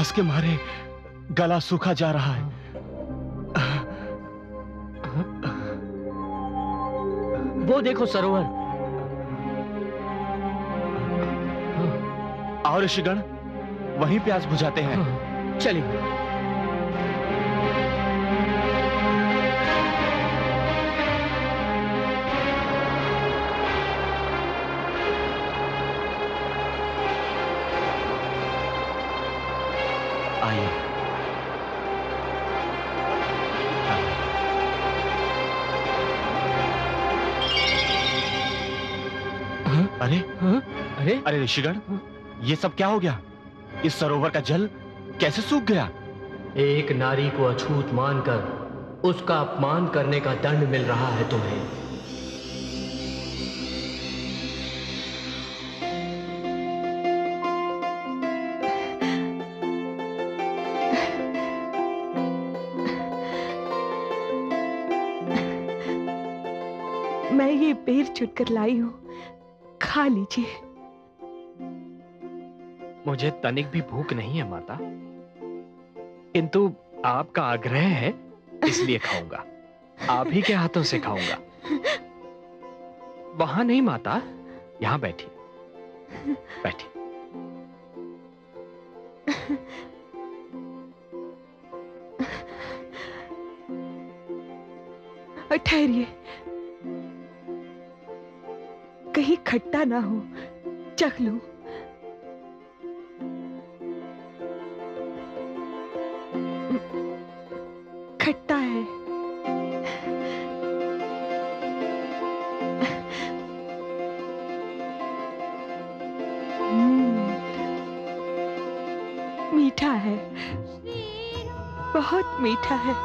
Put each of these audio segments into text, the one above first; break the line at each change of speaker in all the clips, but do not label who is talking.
प्यास के मारे गला सूखा जा रहा है।
वो देखो सरोवर।
आओ ऋषिगण, वहीं प्यास बुझाते हैं।
चलिए।
आइए। अरे
अरे
अरे ऋषिगण, ये सब क्या हो गया? इस सरोवर का जल कैसे सूख गया?
एक नारी को अछूत मानकर उसका अपमान करने का दंड मिल रहा है तुम्हें।
मैं ये बेर चुनकर लाई हूं, खा लीजिए।
मुझे तनिक भी भूख नहीं है माता, किंतु आपका आग्रह है इसलिए खाऊंगा। आप ही के हाथों से खाऊंगा। वहां नहीं माता, यहां बैठिए, बैठिए।
ठहरिए, कहीं खट्टा ना हो, चख लूं। खट्टा है। मीठा है, बहुत मीठा है।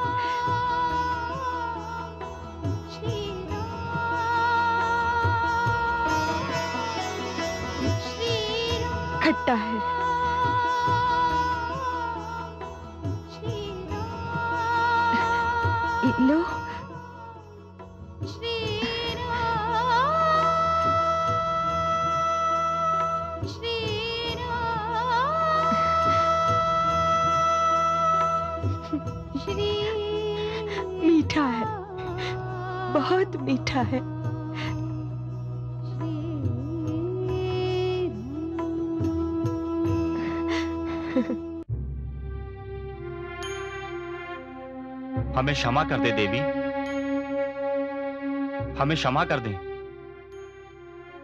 खट्टा है। लो। मीठा है, बहुत मीठा है।
हमें क्षमा कर दे देवी, हमें क्षमा कर दे,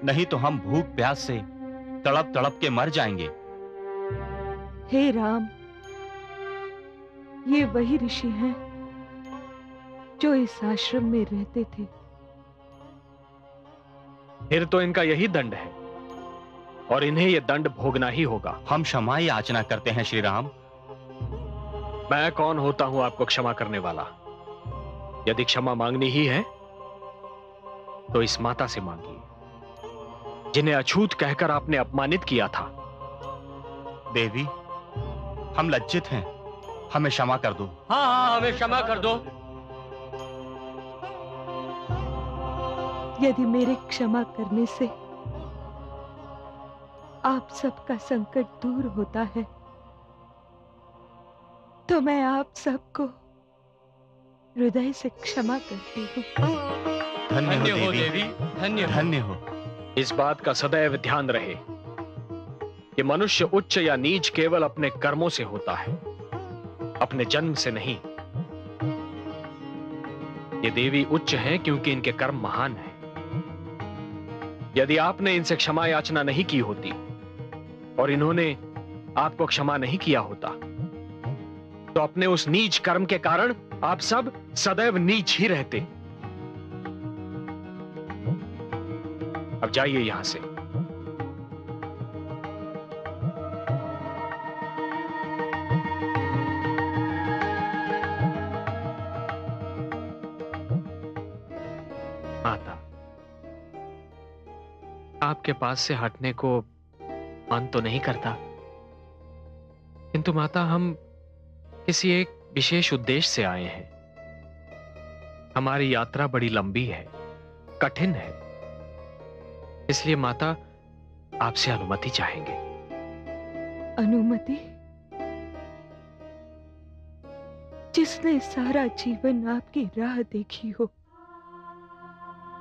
नहीं तो हम भूख प्यास से तड़प तड़प के मर जाएंगे।
हे राम, ये वही ऋषि हैं जो इस आश्रम में रहते थे।
फिर तो इनका यही दंड है और इन्हें यह दंड भोगना ही होगा।
हम क्षमा याचना करते हैं श्री राम।
मैं कौन होता हूं आपको क्षमा करने वाला? यदि क्षमा मांगनी ही है तो इस माता से मांगिए जिन्हें अछूत कहकर आपने अपमानित किया था।
देवी, हम लज्जित हैं, हमें क्षमा कर दो।
हाँ हाँ, हमें क्षमा कर दो।
यदि मेरे क्षमा करने से आप सबका संकट दूर होता है तो मैं आप सबको हृदय से क्षमा करती हूँ।
धन्य हो देवी, धन्य हो।
इस बात का सदैव ध्यान रहे कि मनुष्य उच्च या नीच केवल अपने कर्मों से होता है, अपने जन्म से नहीं। ये देवी उच्च हैं क्योंकि इनके कर्म महान हैं। यदि आपने इनसे क्षमा याचना नहीं की होती और इन्होंने आपको क्षमा नहीं किया होता तो अपने उस नीच कर्म के कारण आप सब सदैव नीच ही रहते। अब जाइए यहां से। माता, आपके पास से हटने को मन तो नहीं करता, किंतु माता हम किसी एक विशेष उद्देश्य से आए हैं। हमारी यात्रा बड़ी लंबी है, कठिन है, इसलिए माता आपसे अनुमति चाहेंगे।
अनुमति? जिसने सारा जीवन आपकी राह देखी हो,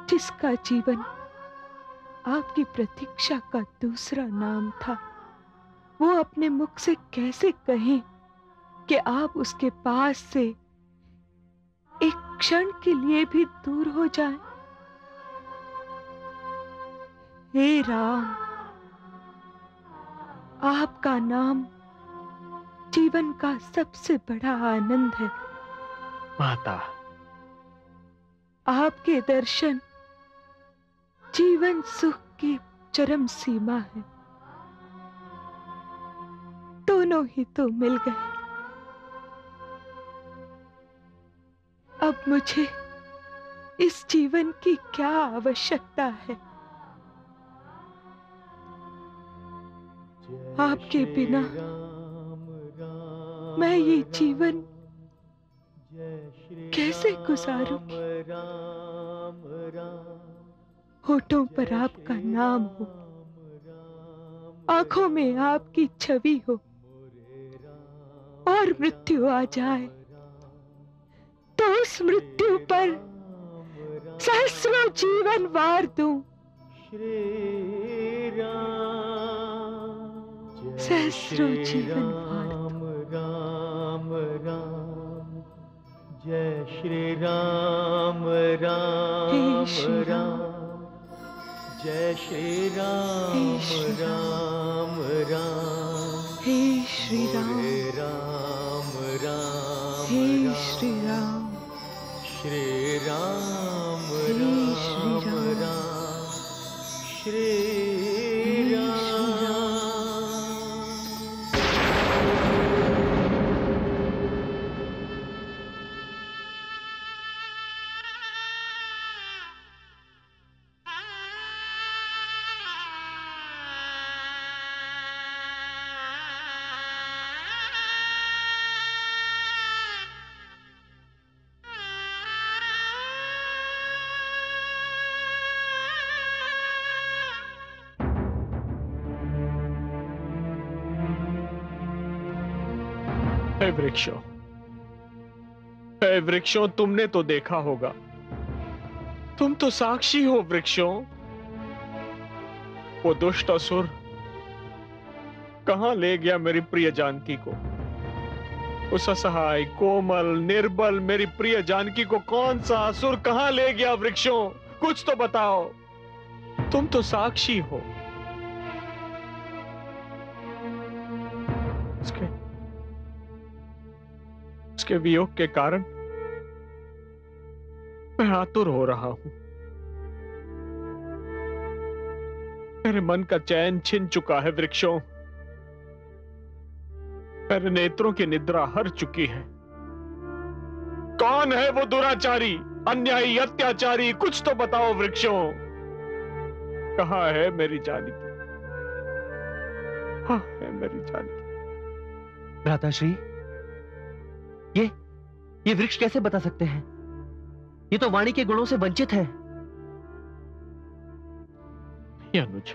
जिसका जीवन आपकी प्रतीक्षा का दूसरा नाम था, वो अपने मुख से कैसे कहें कि आप उसके पास से एक क्षण के लिए भी दूर हो जाएं? हे राम, आपका नाम जीवन का सबसे बड़ा आनंद है।
माता,
आपके दर्शन जीवन सुख की चरम सीमा है। दोनों ही तो मिल गए। अब मुझे इस जीवन की क्या आवश्यकता है? आपके बिना मैं ये जीवन कैसे गुजारूंगी? होठों पर आपका नाम हो, आंखों में आपकी छवि हो, और मृत्यु आ जाए तो उस मृत्यु पर सहस्रों जीवन वार दूं। सहस्रों जीवन वार दूं।
राम राम, जय श्री राम राम
हे श्री राम,
राम, जय श्री राम
हे श्री
राम राम,
हे श्री राम,
राम राम
हे
राम,
श्री राम,
श्री राम
हे श्री
राम
राम,
राम, श्री
हे श्री राम।
हे वृक्षों, तुमने तो देखा होगा, तुम तो साक्षी हो वृक्षों। वो दुष्ट असुर कहां ले गया मेरी प्रिय जानकी को? उस असहाय, कोमल, निर्बल मेरी प्रिय जानकी को कौन सा असुर कहां ले गया वृक्षों? कुछ तो बताओ, तुम तो साक्षी हो। उसके वियोग के कारण मैं आतुर हो रहा हूं। मेरे मन का चैन छिन चुका है वृक्षों। मेरे नेत्रों की निद्रा हर चुकी है। कौन है वो दुराचारी, अन्यायी, अत्याचारी? कुछ तो बताओ वृक्षों। कहां है मेरी जानकी? कहां है मेरी जानकी?
भ्राताश्री, ये वृक्ष कैसे बता सकते हैं? ये तो वाणी के गुणों से वंचित है।
अनुज,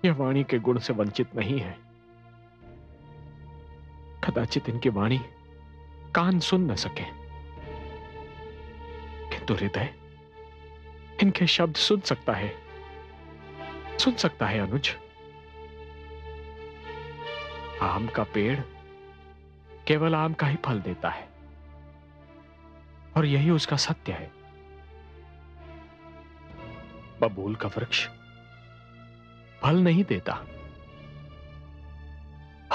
यह वाणी के गुण से वंचित नहीं है। कदाचित इनकी वाणी कान सुन न सके, किंतु हृदय इनके शब्द सुन सकता है, सुन सकता है अनुज। आम का पेड़ केवल आम का ही फल देता है, और यही उसका सत्य है। बबूल का वृक्ष फल नहीं देता,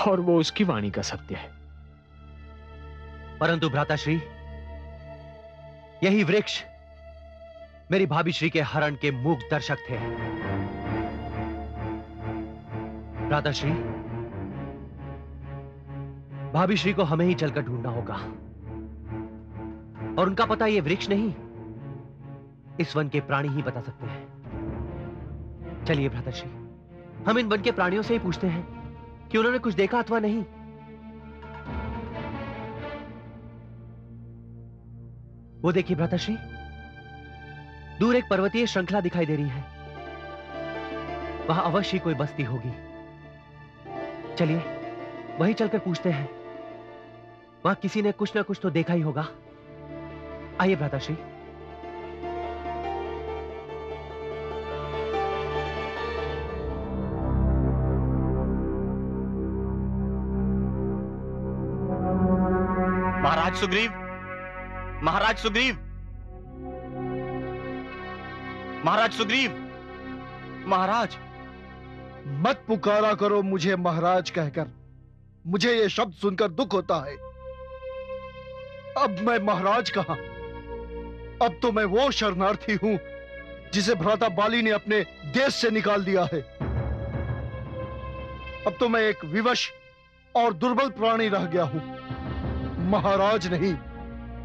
और वो उसकी वाणी का सत्य है।
परंतु भ्राताश्री, यही वृक्ष मेरी भाभी श्री के हरण के मूक दर्शक थे। भ्राताश्री, भाभी श्री को हमें ही चलकर ढूंढना होगा, और उनका पता ये वृक्ष नहीं, इस वन के प्राणी ही बता सकते हैं। चलिए भ्राताश्री, हम इन वन के प्राणियों से ही पूछते हैं कि उन्होंने कुछ देखा अथवा नहीं। वो देखिए भ्राताश्री, दूर एक पर्वतीय श्रृंखला दिखाई दे रही है। वहां अवश्य कोई बस्ती होगी। चलिए वहीं चलकर पूछते हैं। वहां किसी ने कुछ ना कुछ तो देखा ही होगा। आइए भ्राताश्री।
महाराज सुग्रीव, महाराज सुग्रीव, महाराज सुग्रीव, महाराज।
मत पुकारा करो मुझे महाराज कहकर। मुझे ये शब्द सुनकर दुख होता है। अब मैं महाराज कहां? अब तो मैं वो शरणार्थी हूं जिसे भ्राता बाली ने अपने देश से निकाल दिया है। अब तो मैं एक विवश और दुर्बल प्राणी रह गया हूं, महाराज नहीं।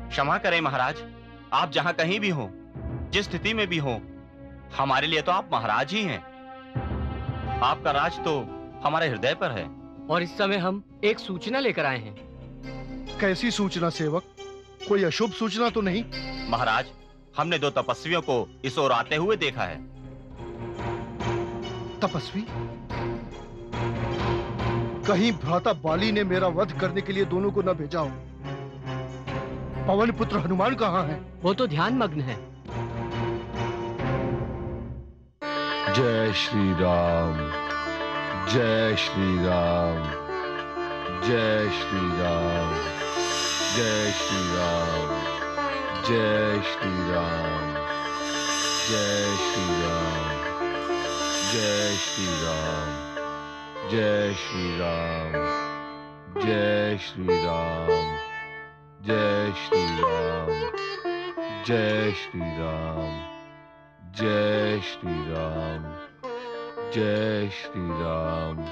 क्षमा करें महाराज, आप जहां कहीं भी हो, जिस स्थिति में भी हो, हमारे लिए तो आप महाराज ही हैं। आपका राज तो हमारे हृदय पर है।
और इस समय हम एक सूचना लेकर आए हैं।
कैसी सूचना सेवक? कोई अशुभ सूचना तो नहीं?
महाराज, हमने 2 तपस्वियों को इस ओर आते हुए देखा है।
तपस्वी? कहीं भ्राता बाली ने मेरा वध करने के लिए दोनों को न भेजा हो? पवन पुत्र हनुमान कहाँ है?
वो तो ध्यान मग्न है।
जय श्री राम, जय श्री राम, जय श्री राम, जय श्री राम, जय श्री राम, जय श्री राम, जय श्री राम, जय श्री राम, जय श्री राम, जय श्री राम, जय श्री राम, जय श्री राम, जय श्री राम,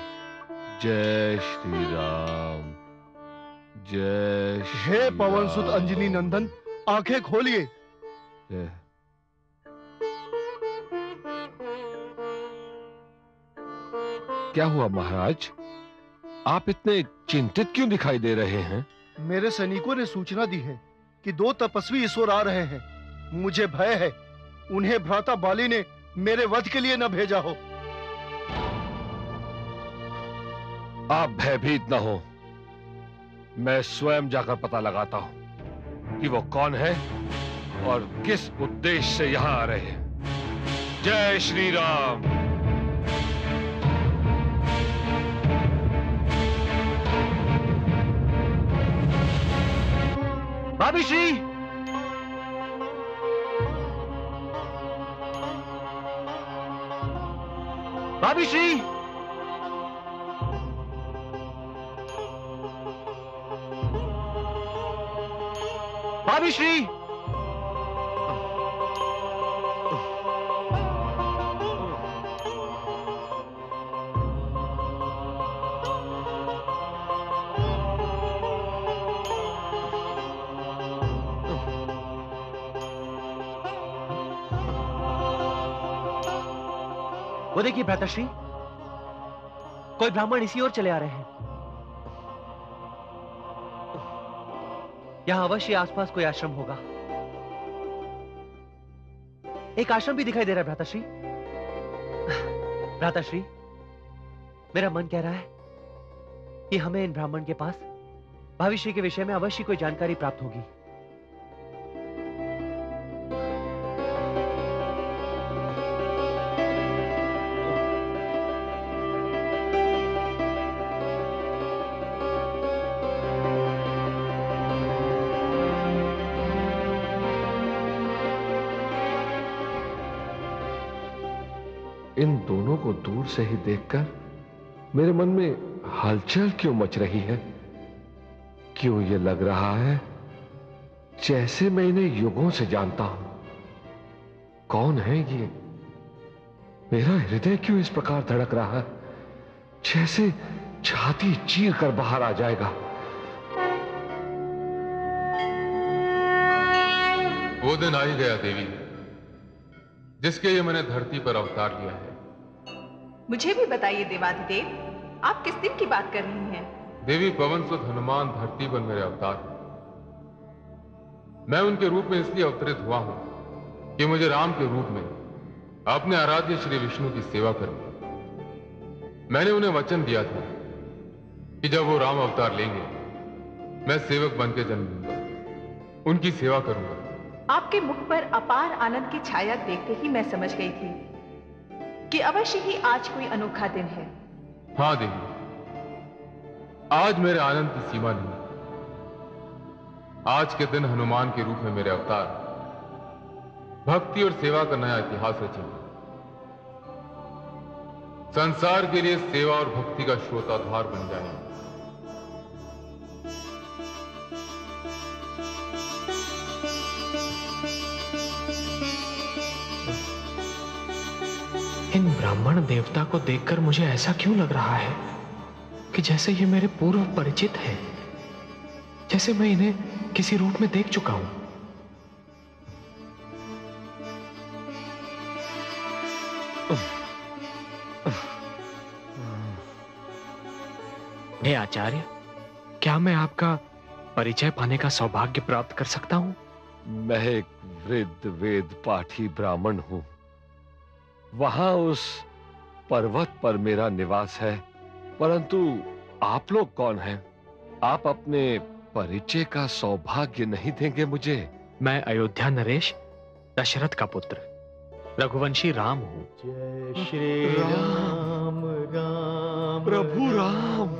जय श्री राम, जय।
हे पवन सुत अंजनी नंदन, आंखें खोलिए।
क्या हुआ महाराज? आप इतने चिंतित क्यों दिखाई दे रहे हैं?
मेरे सैनिकों ने सूचना दी है कि 2 तपस्वी इस ओर आ रहे हैं। मुझे भय है उन्हें भ्राता बाली ने मेरे वध के लिए न भेजा हो।
आप भयभीत न हो, मैं स्वयं जाकर पता लगाता हूं कि वो कौन है और किस उद्देश्य से यहां आ रहे हैं। जय श्री राम।
भाभी श्री, भाभी श्री, भाभी श्री। वो देखिए भ्राताश्री, कोई ब्राह्मण इसी ओर चले आ रहे हैं। यहां अवश्य आसपास कोई आश्रम होगा। एक आश्रम भी दिखाई दे रहा है भ्राताश्री। भ्राताश्री, मेरा मन कह रहा है कि हमें इन ब्राह्मण के पास भविष्य के विषय में अवश्य कोई जानकारी प्राप्त होगी।
इन दोनों को दूर से ही देखकर मेरे मन में हलचल क्यों मच रही है? क्यों ये लग रहा है जैसे मैं इन्हें युगों से जानता हूं? कौन है ये? मेरा हृदय क्यों इस प्रकार धड़क रहा है जैसे छाती चीर कर बाहर आ जाएगा?
वो दिन आ ही गया देवी, जिसके लिए मैंने धरती पर अवतार लिया है।
मुझे भी बताइए देवाधिदेव, आप किस दिन की बात कर रही हैं?
देवी, पवन सुत हनुमान धरती पर मेरे अवतार हैं। मैं उनके रूप में इसलिए अवतरित हुआ हूं कि मुझे राम के रूप में अपने आराध्य श्री विष्णु की सेवा करनी। मैंने उन्हें वचन दिया था कि जब वो राम अवतार लेंगे मैं सेवक बन के जन्म लूंगा, उनकी सेवा करूंगा।
आपके मुख पर अपार आनंद की छाया देखते ही मैं समझ गई थी कि अवश्य ही आज कोई अनोखा दिन है।
हाँ देवी, आज मेरे आनंद की सीमा नहीं। आज के दिन हनुमान के रूप में मेरे अवतार भक्ति और सेवा का नया इतिहास रचेंगे। संसार के लिए सेवा और भक्ति का श्रोताधार बन जाएंगे।
इन ब्राह्मण देवता को देखकर मुझे ऐसा क्यों लग रहा है कि जैसे ये मेरे पूर्व परिचित हैं, जैसे मैं इन्हें किसी रूप में देख चुका हूं। हे आचार्य, क्या मैं आपका परिचय पाने का सौभाग्य प्राप्त कर सकता हूं?
मैं एक वृद्ध वेद पाठी ब्राह्मण हूं। वहां उस पर्वत पर मेरा निवास है, परंतु आप लोग कौन हैं? आप अपने परिचय का सौभाग्य नहीं देंगे मुझे?
मैं अयोध्या नरेश, दशरथ का पुत्र, रघुवंशी राम हूं।
जय श्री राम राम
प्रभु राम।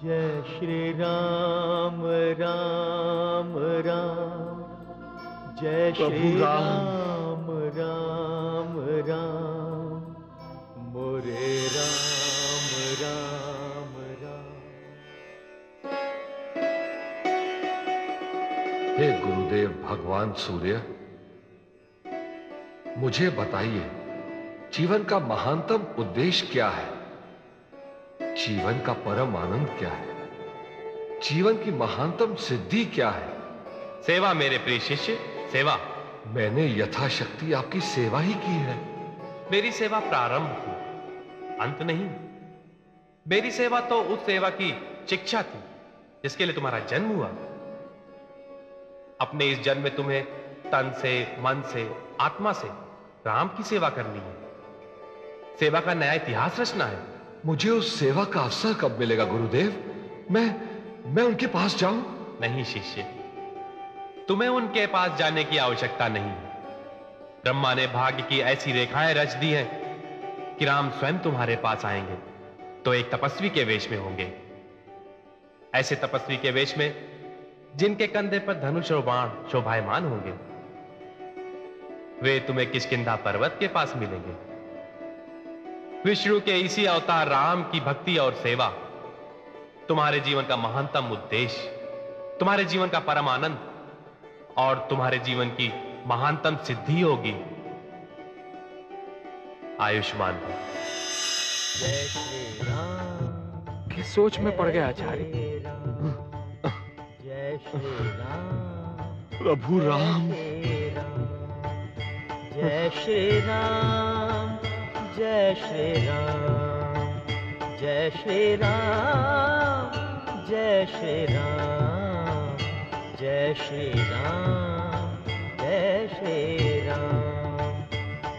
जय श्री राम राम राम। जय श्री राम राम राम। मोरे राम राम राम।
हे गुरुदेव भगवान सूर्य, मुझे बताइए, जीवन का महानतम उद्देश्य क्या है? जीवन का परम आनंद क्या है? जीवन की महानतम सिद्धि क्या है?
सेवा मेरे प्रिय शिष्य, सेवा।
मैंने यथाशक्ति आपकी सेवा ही की है।
मेरी सेवा प्रारंभ थी, अंत नहीं। मेरी सेवा तो उस सेवा की शिक्षा थी जिसके लिए तुम्हारा जन्म हुआ। अपने इस जन्म में तुम्हें तन से, मन से, आत्मा से राम की सेवा करनी है। सेवा का नया इतिहास रचना है।
मुझे उस सेवा का अवसर कब मिलेगा गुरुदेव? मैं उनके पास जाऊं?
नहीं शिष्य, तुम्हें उनके पास जाने की आवश्यकता नहीं। ब्रह्मा ने भाग्य की ऐसी रेखाएं रच दी हैं कि राम स्वयं तुम्हारे पास आएंगे तो एक तपस्वी के वेश में होंगे। ऐसे तपस्वी के वेश में जिनके कंधे पर धनुष और बाण शोभायमान होंगे। वे तुम्हें किष्किंधा पर्वत के पास मिलेंगे। विष्णु के इसी अवतार राम की भक्ति और सेवा तुम्हारे जीवन का महानतम उद्देश्य, तुम्हारे जीवन का परम आनंद और तुम्हारे जीवन की महानतम सिद्धि होगी। आयुष्मान हो।
जय श्री राम।
किस सोच में पड़ गया आचार्य?
जय श्री राम।
प्रभु राम।
जय श्री राम। जय श्री राम। जय श्री राम। जय श्री राम। जय श्री राम।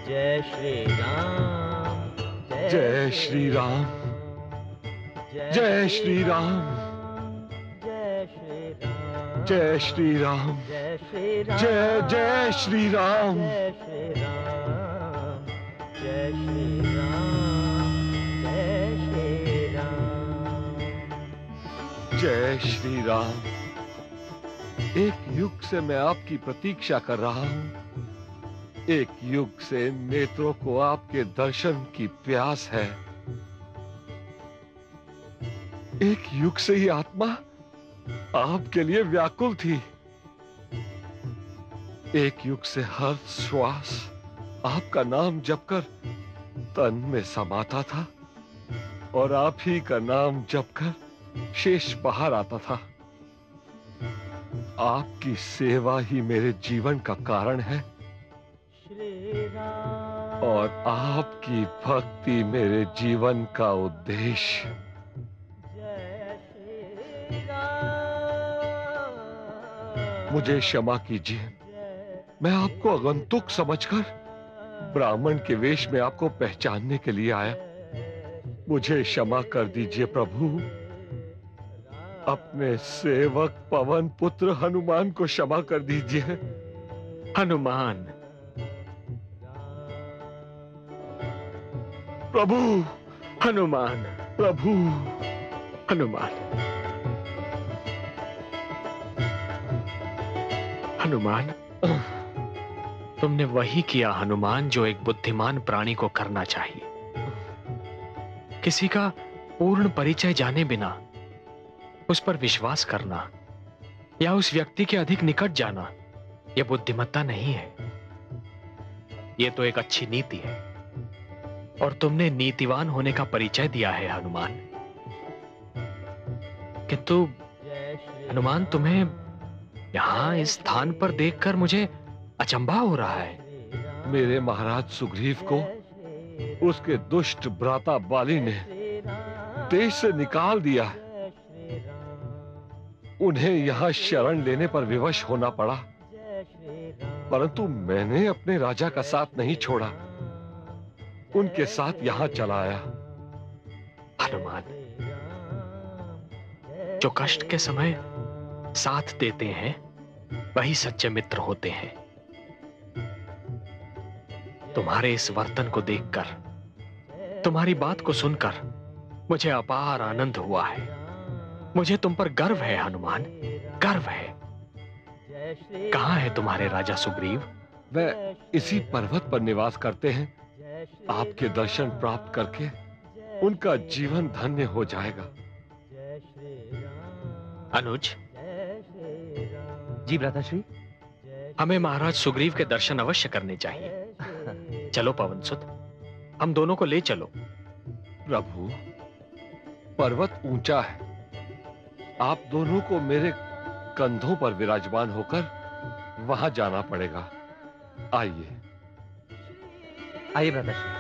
जय श्री राम। जय श्री राम।
जय श्री राम। जय श्री राम। जय श्री राम। जय जय श्री राम।
जय श्री राम। जय श्री राम।
जय श्री राम। एक युग से मैं आपकी प्रतीक्षा कर रहा हूं। एक युग से नेत्रों को आपके दर्शन की प्यास है। एक युग से ही आत्मा आपके लिए व्याकुल थी। एक युग से हर श्वास आपका नाम जपकर तन में समाता था और आप ही का नाम जपकर शेष बाहर आता था। आपकी सेवा ही मेरे जीवन का कारण है और आपकी भक्ति मेरे जीवन का उद्देश्य। मुझे क्षमा कीजिए, मैं आपको आगंतुक समझकर ब्राह्मण के वेश में आपको पहचानने के लिए आया। मुझे क्षमा कर दीजिए प्रभु। अपने सेवक पवन पुत्र हनुमान को क्षमा कर दीजिए।
हनुमान।
प्रभु।
हनुमान।
प्रभु।
हनुमान। हनुमान, तुमने वही किया हनुमान जो एक बुद्धिमान प्राणी को करना चाहिए। किसी का पूर्ण परिचय जाने बिना उस पर विश्वास करना या उस व्यक्ति के अधिक निकट जाना, यह बुद्धिमत्ता नहीं है। यह तो एक अच्छी नीति है और तुमने नीतिवान होने का परिचय दिया है हनुमान। किंतु हनुमान, तुम्हें यहां इस स्थान पर देखकर मुझे अचंभा हो रहा है।
मेरे महाराज सुग्रीव को उसके दुष्ट भ्राता बाली ने देश से निकाल दिया। उन्हें यहां शरण लेने पर विवश होना पड़ा, परंतु मैंने अपने राजा का साथ नहीं छोड़ा, उनके साथ यहां चला आया।
हनुमान, जो कष्ट के समय साथ देते हैं वही सच्चे मित्र होते हैं। तुम्हारे इस वर्तन को देखकर, तुम्हारी बात को सुनकर मुझे अपार आनंद हुआ है। मुझे तुम पर गर्व है हनुमान, गर्व है। कहां है तुम्हारे राजा सुग्रीव?
वह इसी पर्वत पर निवास करते हैं। आपके दर्शन प्राप्त करके उनका जीवन धन्य हो जाएगा।
अनुज।
जी भ्राताश्री।
हमें महाराज सुग्रीव के दर्शन अवश्य करने चाहिए। चलो पवनसुत, हम दोनों को ले चलो।
प्रभु, पर्वत ऊंचा है, आप दोनों को मेरे कंधों पर विराजमान होकर वहां जाना पड़ेगा। आइए।
आइए भ्राताश्री।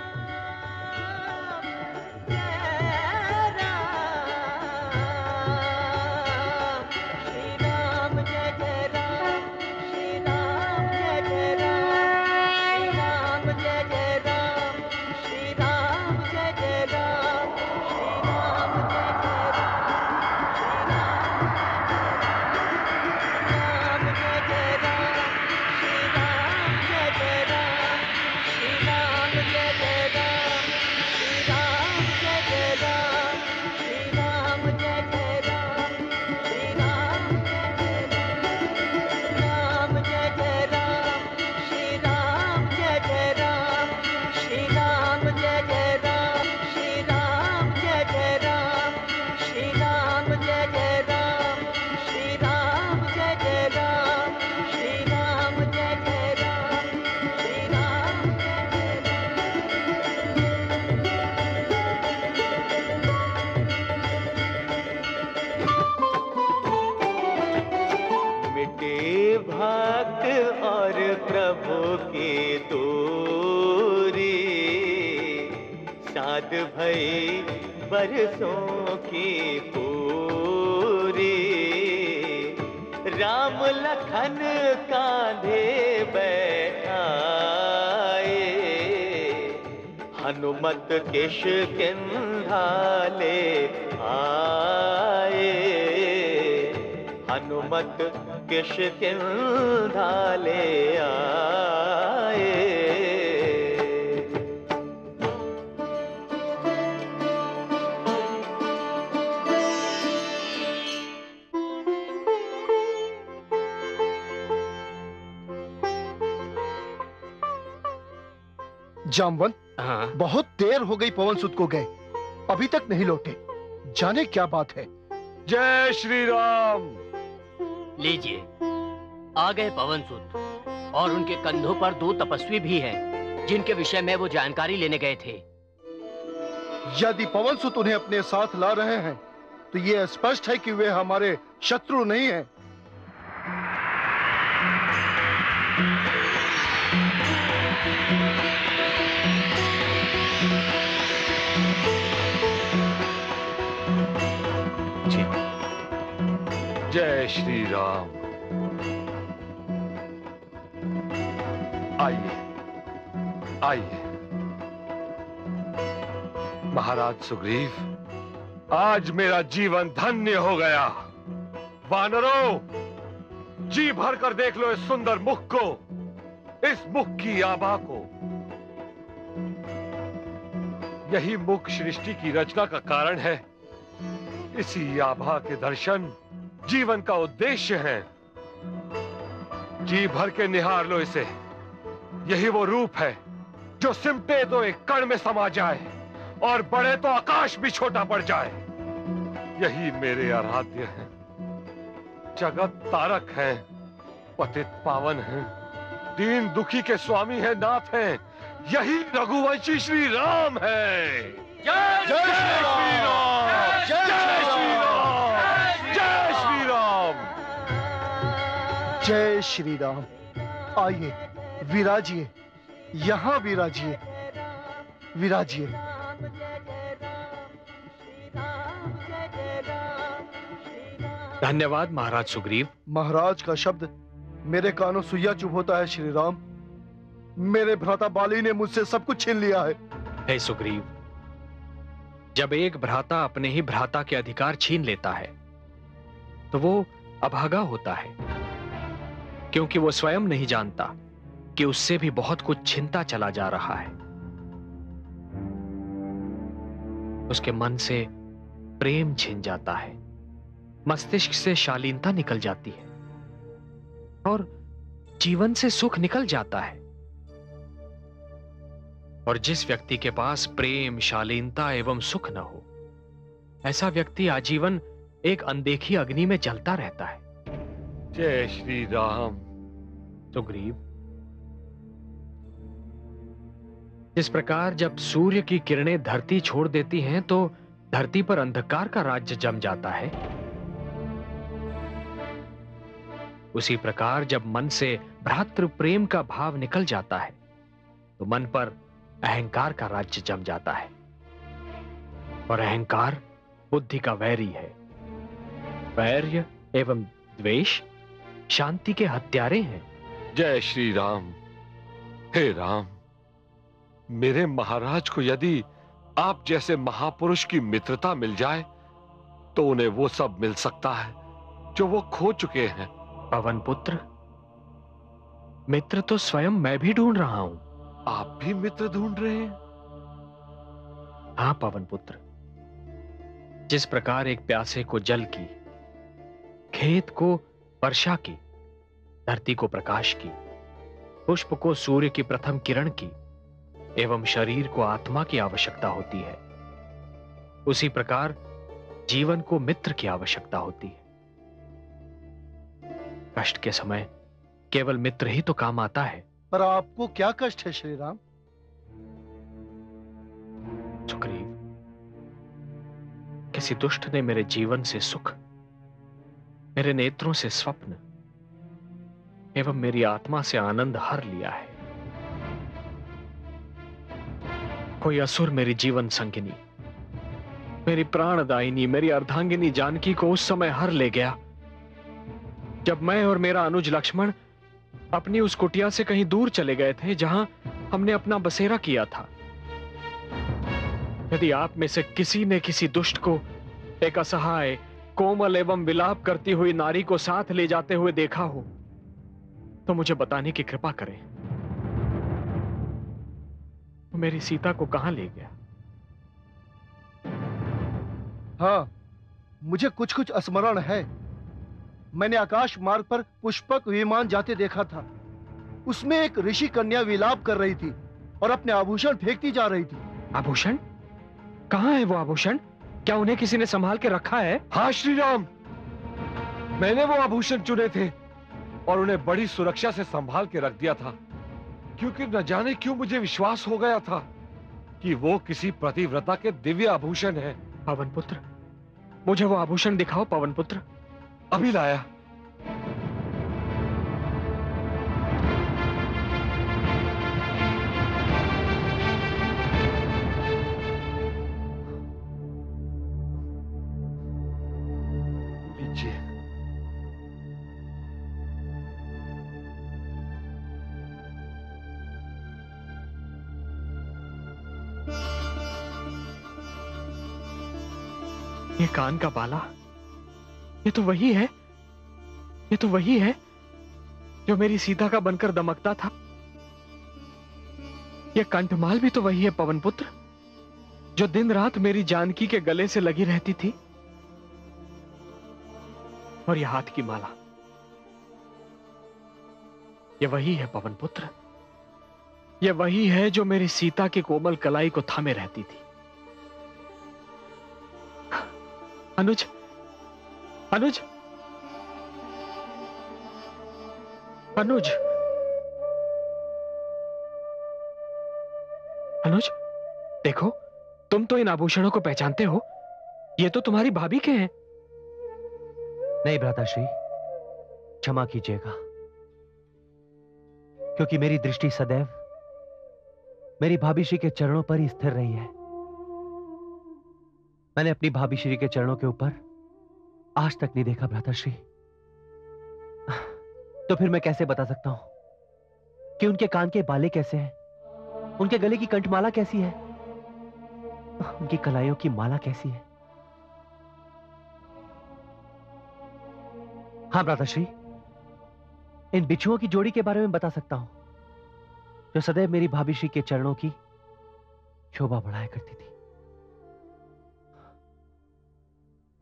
भक्त और प्रभु की दूरी, साध भई बरसों की पूरी। राम लखन कांधे बैठाए, हनुमत किष्किंधा ले आए। हनुमत किष्किंधा ले आए।
जामवंत,
हाँ?
बहुत देर हो गई पवनसुत को गए, अभी तक नहीं लौटे। जाने क्या बात है।
जय श्री राम।
लीजिए, आ गए पवनसुत, और उनके कंधों पर 2 तपस्वी भी हैं, जिनके विषय में वो जानकारी लेने गए थे।
यदि पवनसुत उन्हें अपने साथ ला रहे हैं तो यह स्पष्ट है कि वे हमारे शत्रु नहीं हैं।
जय श्री राम। आइए, आइए। महाराज सुग्रीव, आज मेरा जीवन धन्य हो गया। वानरों, जी भर कर देख लो इस सुंदर मुख को, इस मुख की आभा को। यही मुख सृष्टि की रचना का कारण है। इसी आभा के दर्शन जीवन का उद्देश्य है। जी भर के निहार लो इसे। यही वो रूप है जो सिमटे तो एक कण में समा जाए और बढ़े तो आकाश भी छोटा पड़ जाए। यही मेरे आराध्य हैं, जगत तारक हैं, पतित पावन हैं, दीन दुखी के स्वामी है, नाथ हैं। यही रघुवंशी श्री राम है। जय श्री राम, जय श्री राम, जय श्री राम,
जय श्री राम। आइए विराजिए, यहां विराजिए, विराजिए।
धन्यवाद महाराज सुग्रीव।
महाराज का शब्द मेरे कानों सुइया चुभ होता है श्री राम। मेरे भ्राता बाली ने मुझसे सब कुछ छीन लिया है।
हे सुग्रीव, जब एक भ्राता अपने ही भ्राता के अधिकार छीन लेता है तो वो अभागा होता है, क्योंकि वो स्वयं नहीं जानता कि उससे भी बहुत कुछ छिनता चला जा रहा है। उसके मन से प्रेम छिन जाता है, मस्तिष्क से शालीनता निकल जाती है और जीवन से सुख निकल जाता है। और जिस व्यक्ति के पास प्रेम, शालीनता एवं सुख न हो, ऐसा व्यक्ति आजीवन एक अनदेखी अग्नि में जलता रहता है।
जय श्री राम।
सुग्रीव, जिस प्रकार जब सूर्य की किरणें धरती छोड़ देती हैं तो धरती पर अंधकार का राज्य जम जाता है, उसी प्रकार जब मन से भ्रातृ प्रेम का भाव निकल जाता है तो मन पर अहंकार का राज्य जम जाता है। और अहंकार बुद्धि का वैरी है। वैर्य एवं द्वेष शांति के हत्यारे हैं।
जय श्री राम। हे राम, मेरे महाराज को यदि आप जैसे महापुरुष की मित्रता मिल जाए तो उन्हें वो सब मिल सकता है जो वो खो चुके हैं।
पवन पुत्र, मित्र तो स्वयं मैं भी ढूंढ रहा हूं।
आप भी मित्र ढूंढ रहे हैं?
हाँ पवन पुत्र, जिस प्रकार एक प्यासे को जल की, खेत को वर्षा की, धरती को प्रकाश की, पुष्प को सूर्य की प्रथम किरण की एवं शरीर को आत्मा की आवश्यकता होती है, उसी प्रकार जीवन को मित्र की आवश्यकता होती है। कष्ट के समय केवल मित्र ही तो काम आता है।
पर आपको क्या कष्ट है श्री राम?
सुग्रीव, किसी दुष्ट ने मेरे जीवन से सुख, मेरे नेत्रों से स्वप्न एवं मेरी आत्मा से आनंद हर लिया है। कोई असुर मेरी जीवन संगिनी, मेरी प्राणदायिनी, मेरी अर्धांगिनी जानकी को उस समय हर ले गया जब मैं और मेरा अनुज लक्ष्मण अपनी उस कुटिया से कहीं दूर चले गए थे जहां हमने अपना बसेरा किया था। यदि आप में से किसी ने किसी दुष्ट को एक असहाय, कोमल एवं विलाप करती हुई नारी को साथ ले जाते हुए देखा हो तो मुझे बताने की कृपा करें। वो मेरी सीता को कहां ले गया?
हाँ, मुझे कुछ कुछ स्मरण है। मैंने आकाश मार्ग पर पुष्पक विमान जाते देखा था। उसमें एक ऋषि कन्या विलाप कर रही थी और अपने आभूषण फेंकती जा रही थी।
आभूषण? कहां है वो आभूषण? क्या उन्हें किसी ने संभाल के रखा है?
हाँ श्री राम, मैंने वो आभूषण चुने थे और उन्हें बड़ी सुरक्षा से संभाल के रख दिया था, क्योंकि न जाने क्यों मुझे विश्वास हो गया था कि वो किसी पतिव्रता के दिव्य आभूषण है।
पवन पुत्र, मुझे वो आभूषण दिखाओ पवन पुत्र।
अभी लाया। लीजिए।
ये कान का बाला, ये तो वही है ये तो वही है जो मेरी सीता का बनकर दमकता था। ये कंठमाल भी तो वही है पवन पुत्र, जो दिन रात मेरी जानकी के गले से लगी रहती थी। और ये हाथ की माला, ये वही है पवन पुत्र, ये वही है जो मेरी सीता की कोमल कलाई को थामे रहती थी। अनुज, अनुज, अनुज, अनुज, देखो, तुम तो इन आभूषणों को पहचानते हो। ये तो तुम्हारी भाभी के हैं।
नहीं भ्राताश्री, क्षमा कीजिएगा, क्योंकि मेरी दृष्टि सदैव मेरी भाभी श्री के चरणों पर ही स्थिर रही है। मैंने अपनी भाभी श्री के चरणों के ऊपर आज तक नहीं देखा भ्राताश्री। तो फिर मैं कैसे बता सकता हूं कि उनके कान के बाले कैसे हैं, उनके गले की कंठमाला कैसी है, उनकी कलाइयों की माला कैसी है। हां भ्राताश्री, इन बिच्छुओं की जोड़ी के बारे में बता सकता हूं, जो सदैव मेरी भाभी श्री के चरणों की शोभा बढ़ाया करती थी।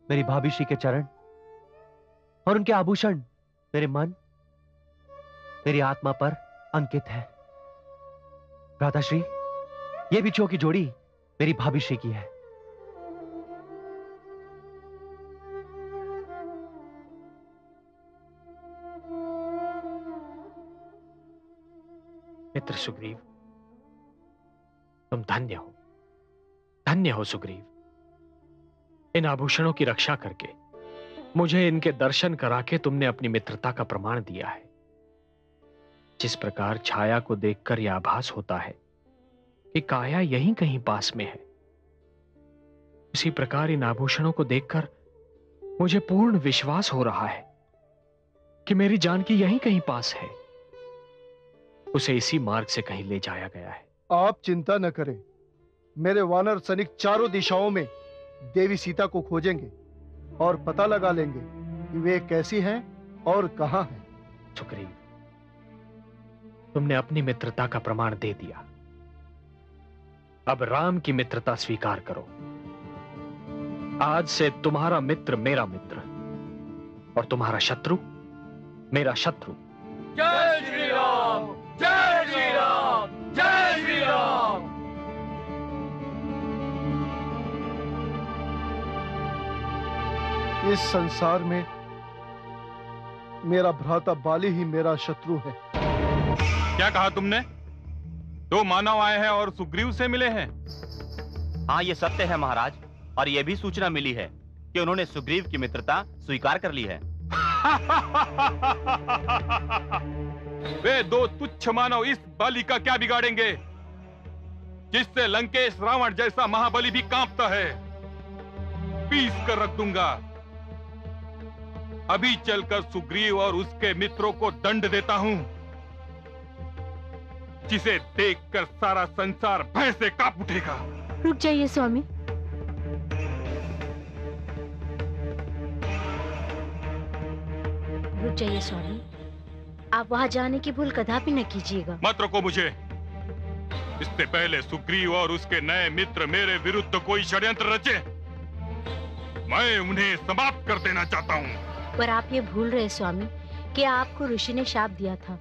मेरी भाभी श्री के चरण और उनके आभूषण मेरे मन, मेरी आत्मा पर अंकित है। भ्राताश्री, ये बिच्छुओं की जोड़ी मेरी भाभी श्री की है।
मित्र सुग्रीव, तुम धन्य हो, धन्य हो सुग्रीव। इन आभूषणों की रक्षा करके, मुझे इनके दर्शन करा के तुमने अपनी मित्रता का प्रमाण दिया है। जिस प्रकार छाया को देखकर यह आभास होता है कि काया यहीं कहीं पास में है, उसी प्रकार इन आभूषणों को देखकर मुझे पूर्ण विश्वास हो रहा है कि मेरी जानकी यहीं कहीं पास है। उसे इसी मार्ग से कहीं ले जाया गया है।
आप चिंता न करें, मेरे वानर सैनिक चारों दिशाओं में देवी सीता को खोजेंगे और पता लगा लेंगे कि वे कैसी हैं और कहां हैं।
सुग्रीव, तुमने अपनी मित्रता का प्रमाण दे दिया। अब राम की मित्रता स्वीकार करो। आज से तुम्हारा मित्र मेरा मित्र और तुम्हारा शत्रु मेरा शत्रु।
जय श्री राम, जय श्री राम, जय श्री राम।
इस संसार में मेरा भ्राता बाली ही मेरा शत्रु है।
क्या कहा तुमने? दो मानव आए हैं और सुग्रीव से मिले हैं?
हाँ, ये सत्य है महाराज, और यह भी सूचना मिली है कि उन्होंने सुग्रीव की मित्रता स्वीकार कर ली है।
वे दो तुच्छ मानव इस बाली का क्या बिगाड़ेंगे, जिससे लंकेश रावण जैसा महाबली भी कांपता है? पीस कर रख दूंगा। अभी चलकर सुग्रीव और उसके मित्रों को दंड देता हूं, जिसे देखकर सारा संसार भय से कांप उठेगा।
रुक जाइए स्वामी। रुक जाइए स्वामी, आप वहां जाने की भूल कदापि न कीजिएगा।
मत रोको मुझे। इससे पहले सुग्रीव और उसके नए मित्र मेरे विरुद्ध कोई षड्यंत्र रचे, मैं उन्हें समाप्त कर देना चाहता हूँ।
पर आप ये भूल रहे स्वामी कि आपको ऋषि ने शाप दिया था,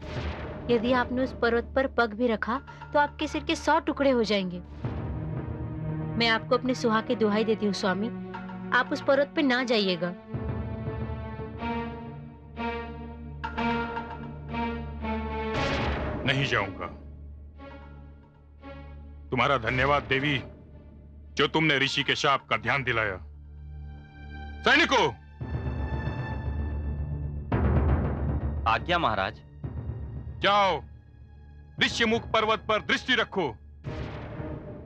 यदि आपने उस पर्वत पर पग भी रखा तो आपके सिर के 100 टुकड़े हो जाएंगे। मैं आपको अपने सुहा की दुहाई देती हूँ स्वामी, आप उस पर्वत पे ना जाइएगा।
नहीं जाऊंगा। तुम्हारा धन्यवाद देवी, जो तुमने ऋषि के शाप का ध्यान दिलाया। सैनिकों,
आज्ञा महाराज।
जाओ, ऋष्यमुख पर्वत पर दृष्टि रखो।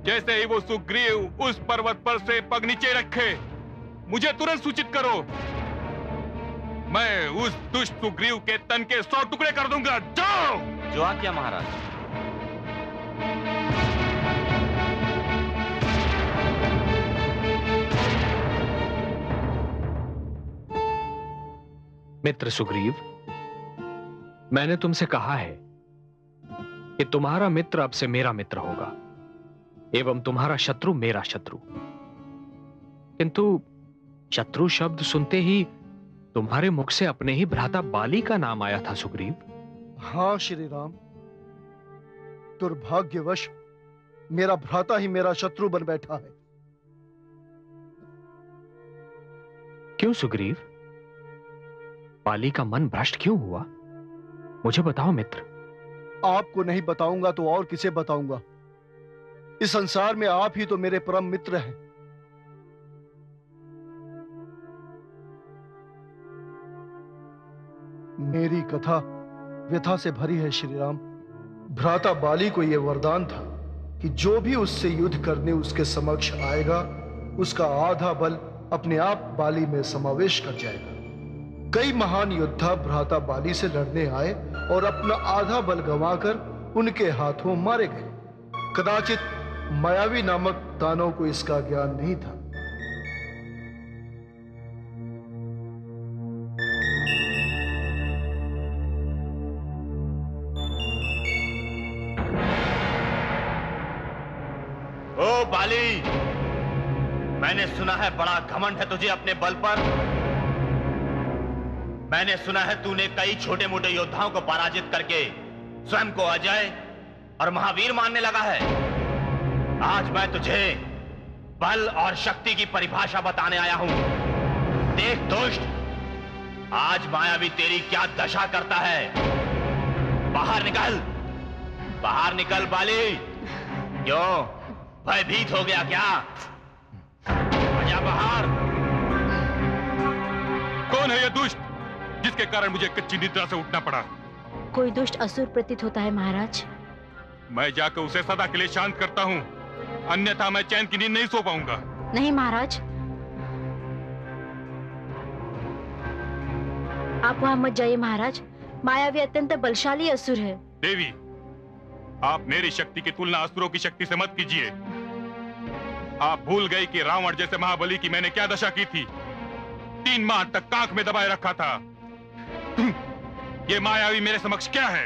जैसे ही वो सुग्रीव उस पर्वत पर से पग नीचे रखे, मुझे तुरंत सूचित करो। मैं उस दुष्ट सुग्रीव के तन के 100 टुकड़े कर दूंगा। जाओ।
जो आज्ञा महाराज।
मित्र सुग्रीव, मैंने तुमसे कहा है कि तुम्हारा मित्र अब से मेरा मित्र होगा एवं तुम्हारा शत्रु मेरा शत्रु। किंतु शत्रु शब्द सुनते ही तुम्हारे मुख से अपने ही भ्राता बाली का नाम आया था सुग्रीव।
हाँ श्री राम, दुर्भाग्यवश मेरा भ्राता ही मेरा शत्रु बन बैठा है।
क्यों सुग्रीव? बाली का मन भ्रष्ट क्यों हुआ? मुझे बताओ मित्र।
आपको नहीं बताऊंगा तो और किसे बताऊंगा? इस संसार में आप ही तो मेरे परम मित्र हैं। मेरी कथा व्यथा से भरी है श्री राम। भ्राता बाली को यह वरदान था कि जो भी उससे युद्ध करने उसके समक्ष आएगा उसका आधा बल अपने आप बाली में समावेश कर जाएगा। कई महान योद्धा भ्राता बाली से लड़ने आए और अपना आधा बल गंवाकर उनके हाथों मारे गए। कदाचित मायावी नामक दानव को इसका ज्ञान नहीं था।
ओ बाली, मैंने सुना है बड़ा घमंड है तुझे अपने बल पर। मैंने सुना है तूने कई छोटे मोटे योद्धाओं को पराजित करके स्वयं को अजय और महावीर मानने लगा है। आज मैं तुझे बल और शक्ति की परिभाषा बताने आया हूं। देख दुष्ट, आज मायावी तेरी क्या दशा करता है। बाहर निकल, बाहर निकल बाली। क्यों, भयभीत हो गया क्या? आजा बाहर।
कौन है यह दुष्ट जिसके कारण मुझे कच्ची निद्रा से उठना पड़ा?
कोई दुष्ट असुर प्रतीत होता है महाराज।
मैं जाकर उसे सदा के लिए शांत करता हूँ, अन्यथा मैं चैन की नींद नहीं सो पाऊंगा।
नहीं महाराज, आप वहां मत जाइए महाराज। मायावी अत्यंत बलशाली असुर है।
देवी, आप मेरी शक्ति की तुलना असुरों की शक्ति से मत कीजिए। आप भूल गई कि रावण जैसे महाबली की मैंने क्या दशा की थी। 3 माह तक कांख में दबाए रखा था। ये मायावी मेरे समक्ष क्या है?